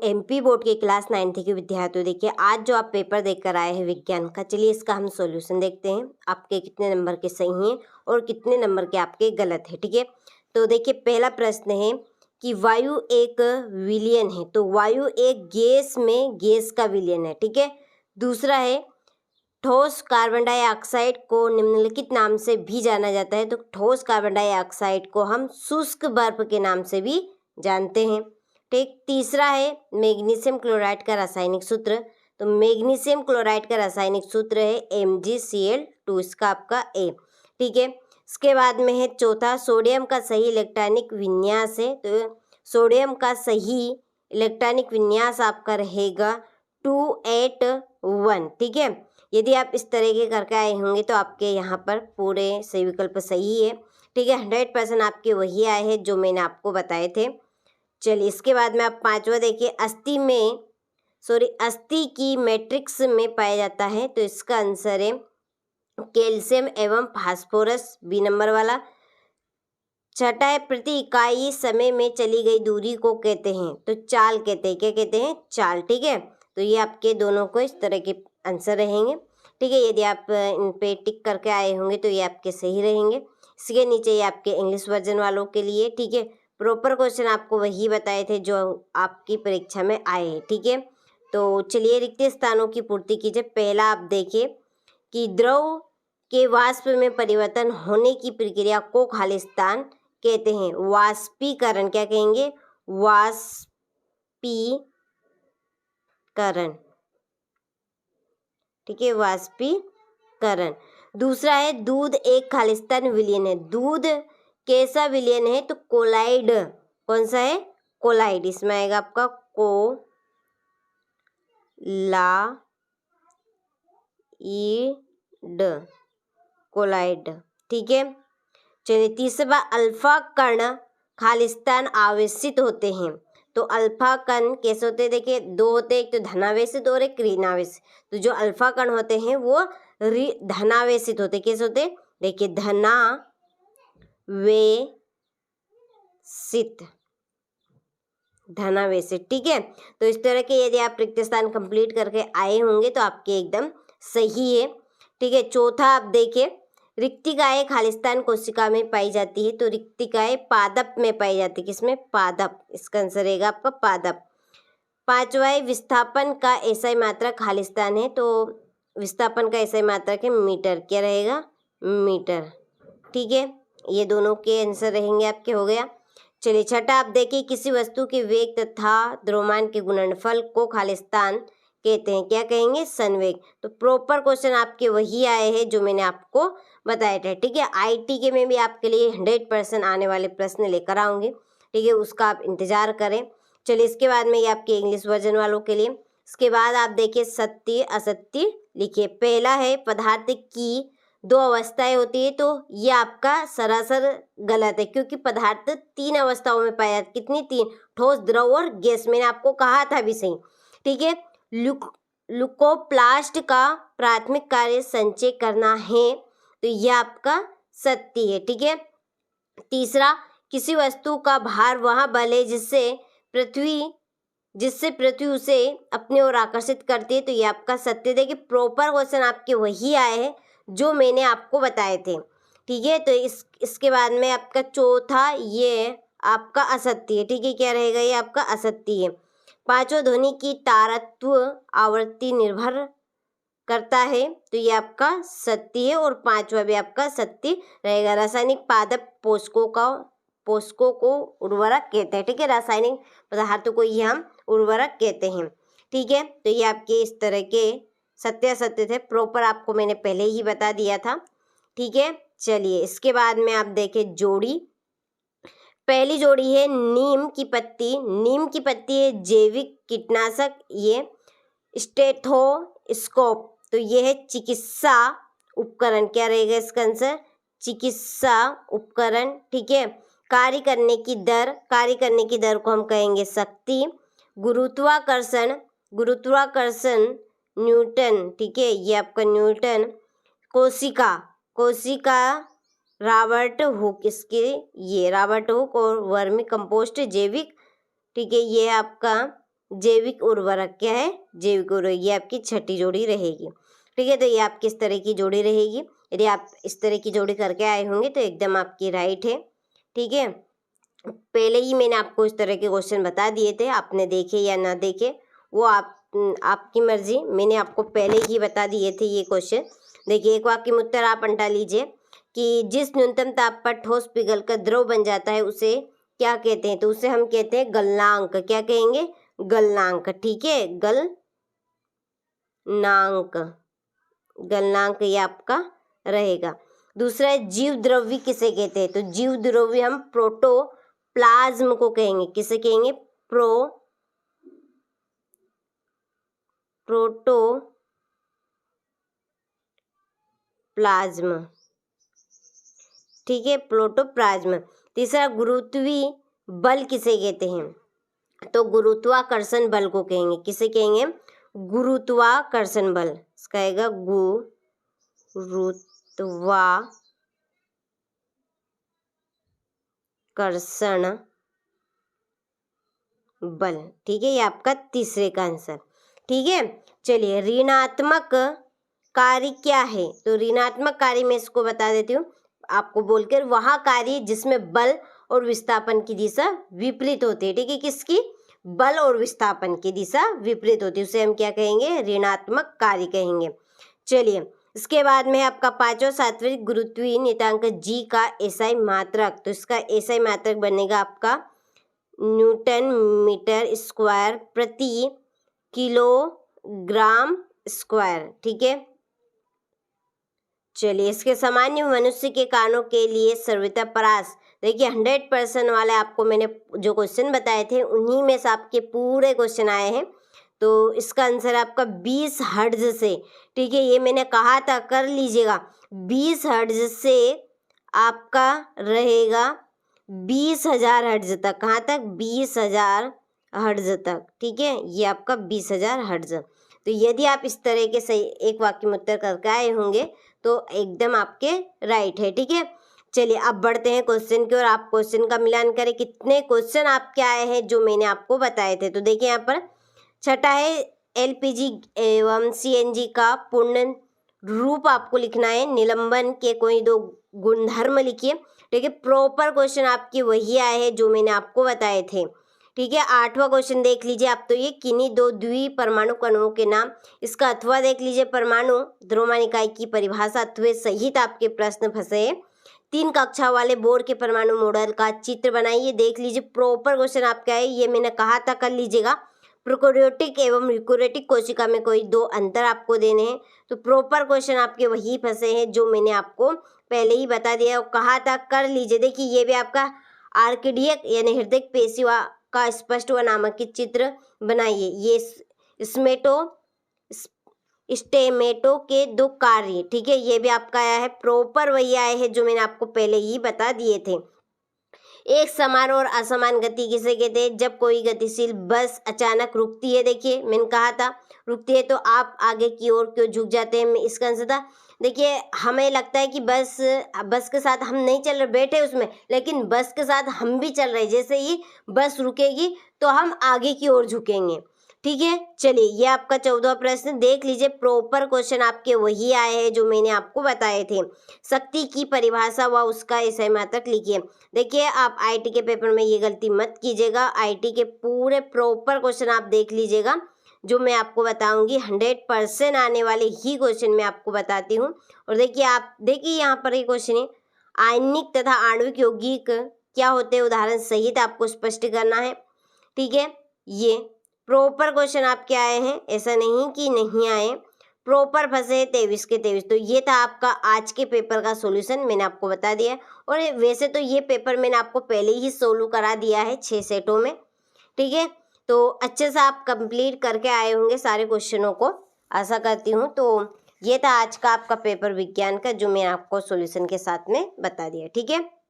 MP board के class 9th के विद्यार्थियों, देखिए आज जो आप पेपर देकर आए हैं विज्ञान का, चलिए इसका हम सॉल्यूशन देखते हैं। आपके कितने नंबर के सही हैं और कितने नंबर के आपके गलत हैं। ठीक है, तो देखिए पहला प्रश्न है कि वायु एक विलयन है, तो वायु एक गैस में गैस का विलयन है। ठीक है, दूसरा है ठोस कार्बन डाइऑक्साइड को निम्नलिखित नाम से भी जाना जाता है, तो ठोस कार्बन डाइऑक्साइड को हम शुष्क बर्फ के नाम से भी जानते हैं। ठीक, तीसरा है मैग्नीशियम क्लोराइड का रासायनिक सूत्र, तो मैग्नीशियम क्लोराइड का रासायनिक सूत्र है MgCl2, इसका आपका ए। ठीक है, इसके बाद में है चौथा, सोडियम का सही इलेक्ट्रॉनिक विन्यास है, तो सोडियम का सही इलेक्ट्रॉनिक विन्यास आपका रहेगा 281। ठीक है, यदि आप इस तरह के करके आए होंगे तो आपके यहाँ पर पूरे सही विकल्प सही है। ठीक है, 100% आपके वही आए हैं जो मैंने आपको बताए थे। चलिए इसके बाद में आप पांचवा देखिए, अस्थि की मैट्रिक्स में पाया जाता है, तो इसका आंसर है कैल्शियम एवं फास्फोरस, बी नंबर वाला। छठा है प्रति इकाई समय में चली गई दूरी को कहते हैं, तो चाल कहते हैं। क्या कहते हैं? चाल। ठीक है, तो ये आपके दोनों को इस तरह के आंसर रहेंगे। ठीक है, यदि आप इन पे टिक करके आए होंगे तो ये आपके सही रहेंगे। इसके नीचे ये आपके इंग्लिश वर्जन वालों के लिए। ठीक है, प्रॉपर क्वेश्चन आपको वही बताए थे जो आपकी परीक्षा में आए हैं। ठीक है, तो चलिए रिक्त स्थानों की पूर्ति कीजिए। पहला आप देखिए कि द्रव के वाष्प में परिवर्तन होने की प्रक्रिया को खालिस्तान कहते हैं। वाष्पीकरण क्या कहेंगे? वाष्पीकरण। ठीक है, वाष्पीकरण। दूसरा है दूध एक खालिस्तान विलयन है। दूध कैसा विलयन है? तो कोलाइड। कौन सा है? कोलाइड। इसमें आएगा आपका कोलाइड। ठीक है, चलिए तीसरा, अल्फा कण खालिस्तान आवेशित होते हैं, तो अल्फा कण कैसे होते हैं? देखिए दो होते हैं, एक तो धनावेशित और एक ऋणावेशित। तो जो अल्फा कण होते हैं वो धनावेशित होते हैं। कैसे होते हैं? देखिए धनावेशित। ठीक है, तो इस तरह के यदि आप रिक्त स्थान कंप्लीट करके आए होंगे तो आपके एकदम सही है। ठीक है, चौथा आप देखिए, रिक्तिकाएं खालिस्तान कोशिका में पाई जाती है, तो रिक्तिकाएं पादप में पाई जाती है। किसमें? पादप। इसका आंसर रहेगा आपका पादप। पांचवा है विस्थापन का एसआई मात्रक खालिस्तान है, तो विस्थापन का एसआई मात्रक है मीटर। क्या रहेगा? मीटर। ठीक है, ये दोनों के आंसर रहेंगे आपके। हो गया। चलिए छठा आप देखिए, किसी वस्तु के वेग तथा द्रव्यमान के गुणनफल को खालिस्तान कहते हैं। क्या कहेंगे? संवेग। तो प्रॉपर क्वेश्चन आपके वही आए हैं जो मैंने आपको बताए थे। ठीक है, आईटी के में भी आपके लिए 100% आने वाले प्रश्न लेकर आऊँगी। ठीक है, उसका आप इंतजार करें। चलिए इसके बाद में ये आपके इंग्लिश वर्जन वालों के लिए। इसके बाद आप देखिए सत्य असत्य लिखिए। पहला है पदार्थ की दो अवस्थाएं होती है, तो ये आपका सरासर गलत है, क्योंकि पदार्थ 3 अवस्थाओं में पाया जाता है। कितनी? 3, ठोस, द्रव और गैस। मैंने आपको कहा था भी सही। ठीक है, लुकोप्लास्ट का प्राथमिक कार्य संचय करना है, तो यह आपका सत्य है। ठीक है, तीसरा, किसी वस्तु का भार वह बल है जिससे पृथ्वी उसे अपनी ओर आकर्षित करती है, तो ये आपका सत्य। देखिए प्रॉपर क्वेश्चन आपके वही आए हैं जो मैंने आपको बताए थे। ठीक है, तो इसके बाद में आपका चौथा ये आपका असत्य है। ठीक है, क्या रहेगा? ये आपका असत्य है। पांचवा, ध्वनि की तारत्व आवृत्ति निर्भर करता है, तो ये आपका सत्य है। और पांचवा भी आपका सत्य रहेगा। रासायनिक पादप पोषकों को उर्वरक कहते हैं। ठीक है, रासायनिक पदार्थों को ही हम उर्वरक कहते हैं। ठीक है, तो ये आपके इस तरह के सत्य असत्य थे। प्रॉपर आपको मैंने पहले ही बता दिया था। ठीक है, चलिए इसके बाद में आप देखें जोड़ी। पहली जोड़ी है नीम की पत्ती। नीम की पत्ती है जैविक कीटनाशक। ये स्टेथोस्कोप, तो ये है चिकित्सा उपकरण। क्या रहेगा इसका आंसर? चिकित्सा उपकरण। ठीक है, कार्य करने की दर को हम कहेंगे शक्ति। गुरुत्वाकर्षण न्यूटन। ठीक है, ये आपका न्यूटन। कोशिका रॉबर्ट हुक और वर्मी कंपोस्ट जैविक। ठीक है, ये आपका जैविक उर्वरक क्या है, जैविक उर्वरक, ये आपकी छठी जोड़ी रहेगी। ठीक है, तो ये आपकी इस तरह की जोड़ी रहेगी। यदि आप इस तरह की जोड़ी करके आए होंगे तो एकदम आपकी राइट है। ठीक है, पहले ही मैंने आपको इस तरह के क्वेश्चन बता दिए थे, आपने देखे या ना देखे वो आपकी मर्जी, मैंने आपको पहले ही बता दिए थे ये क्वेश्चन। देखिए, एक वाक्य में उत्तर आप अंटा लीजिए कि जिस न्यूनतम ताप पर ठोस पिघलकर द्रव बन जाता है उसे क्या कहते हैं, तो उसे हम कहते हैं गलनांक। क्या कहेंगे, गलनांक। ठीक है, गलनांक, गलनांक ये आपका रहेगा। दूसरा है जीव द्रव्य किसे कहते हैं, तो जीव द्रव्य हम प्रोटोप्लाज्म को कहेंगे। किसे कहेंगे, प्रोटोप्लाज्म। ठीक है, प्रोटोप्लाज्म। तीसरा गुरुत्वीय बल किसे कहते हैं, तो गुरुत्वाकर्षण बल को कहेंगे। किसे कहेंगे, गुरुत्वाकर्षण बल। इसका आएगा गुरुत्वाकर्षण बल। ठीक है, ये आपका तीसरे का आंसर। ठीक है, चलिए ऋणात्मक कार्य क्या है, तो ऋणात्मक कार्य मैं इसको बता देती हूँ आपको बोलकर, वहाँ कार्य जिसमें बल और विस्थापन की दिशा विपरीत होती है। ठीक है, किसकी, बल और विस्थापन की दिशा विपरीत होती है, उसे हम क्या कहेंगे, ऋणात्मक कार्य कहेंगे। चलिए, इसके बाद में आपका पांचवा सात्विक गुरुत्वीय नियतांक जी का एसआई मात्रक, तो इसका एसआई मात्रक बनेगा आपका न्यूटन मीटर स्क्वायर प्रति किलोग्राम स्क्वायर। ठीक है, चलिए इसके सामान्य मनुष्य के कानों के लिए सर्वोत्तम परास। देखिए 100% वाले आपको मैंने जो क्वेश्चन बताए थे उन्हीं में से आपके पूरे क्वेश्चन आए हैं, तो इसका आंसर आपका 20 हर्ट्ज से। ठीक है, ये मैंने कहा था कर लीजिएगा, 20 हर्ट्ज से आपका रहेगा 20,000 हर्ट्ज तक। कहाँ तक, 20,000 हर्ट्ज तक। ठीक है, ये आपका 20,000 हर्ट्ज। तो यदि आप इस तरह के सही एक वाक्य में उत्तर करके आए होंगे तो एकदम आपके राइट है। ठीक है, चलिए अब बढ़ते हैं क्वेश्चन की ओर। आप क्वेश्चन का मिलान करें, कितने क्वेश्चन आपके आए हैं जो मैंने आपको बताए थे। तो देखिए यहाँ पर छठा है एलपीजी एवं सीएनजी का पूर्ण रूप आपको लिखना है, निलंबन के कोई दो गुणधर्म लिखिए। ठीक है, प्रॉपर क्वेश्चन आपके वही आए हैं जो मैंने आपको बताए थे। ठीक है, आठवां क्वेश्चन देख लीजिए आप, तो ये किन्हीं दो द्विपरमाणु कणों के नाम। इसका अथवा देख लीजिए, परमाणु द्रव्यमान इकाई की परिभाषा अथवा सहित आपके प्रश्न फंसे। 3 कक्षा वाले बोर के परमाणु मॉडल का चित्र बनाइए। देख लीजिए प्रॉपर क्वेश्चन आपका है, ये मैंने कहा था कर लीजिएगा। प्रोकैरियोटिक एवं यूकैरियोटिक कोशिका में कोई दो अंतर आपको देने हैं, तो प्रॉपर क्वेश्चन आपके वही फंसे हैं जो मैंने आपको पहले ही बता दिया और कहा था कर लीजिए। देखिए ये भी आपका आर्किडियक यानी हृदय पेशी का स्पष्ट व नामांकित चित्र बनाइए। ये स्टेमेटो के 2 कार्य। ठीक है, ये भी आपका आया है, प्रॉपर वही आए हैं जो मैंने आपको पहले ही बता दिए थे। एक समान और असमान गति किसे कहते हैं, जब कोई गतिशील बस अचानक रुकती है। देखिए मैंने कहा था रुकती है तो आप आगे की ओर क्यों झुक जाते हैं, इसका आंसर था। देखिए हमें लगता है कि बस के साथ हम नहीं चल रहे, बैठे उसमें, लेकिन बस के साथ हम भी चल रहे। जैसे ही बस रुकेगी तो हम आगे की ओर झुकेंगे। ठीक है, चलिए ये आपका 14वां प्रश्न देख लीजिए, प्रॉपर क्वेश्चन आपके वही आए हैं जो मैंने आपको बताए थे। शक्ति की परिभाषा व उसका एसआई मात्रक लिखिए। देखिए आप आईटी के पेपर में ये गलती मत कीजिएगा, आईटी के पूरे प्रॉपर क्वेश्चन आप देख लीजिएगा जो मैं आपको बताऊंगी। 100% आने वाले ही क्वेश्चन मैं आपको बताती हूँ। और देखिए आप देखिए यहाँ पर ये क्वेश्चन है, आयनिक तथा आणविक यौगिक क्या होते हैं, उदाहरण सहित आपको स्पष्ट करना है। ठीक है, ये प्रॉपर क्वेश्चन आपके आए हैं, ऐसा नहीं कि नहीं आए, प्रॉपर फंसे 23 के 23। तो ये था आपका आज के पेपर का सॉल्यूशन, मैंने आपको बता दिया। और वैसे तो ये पेपर मैंने आपको पहले ही सोल्व करा दिया है 6 सेटों में। ठीक है, तो अच्छे से आप कंप्लीट करके आए होंगे सारे क्वेश्चनों को, आशा करती हूँ। तो ये था आज का आपका पेपर विज्ञान का जो मैं आपको सॉल्यूशन के साथ में बता दिया। ठीक है।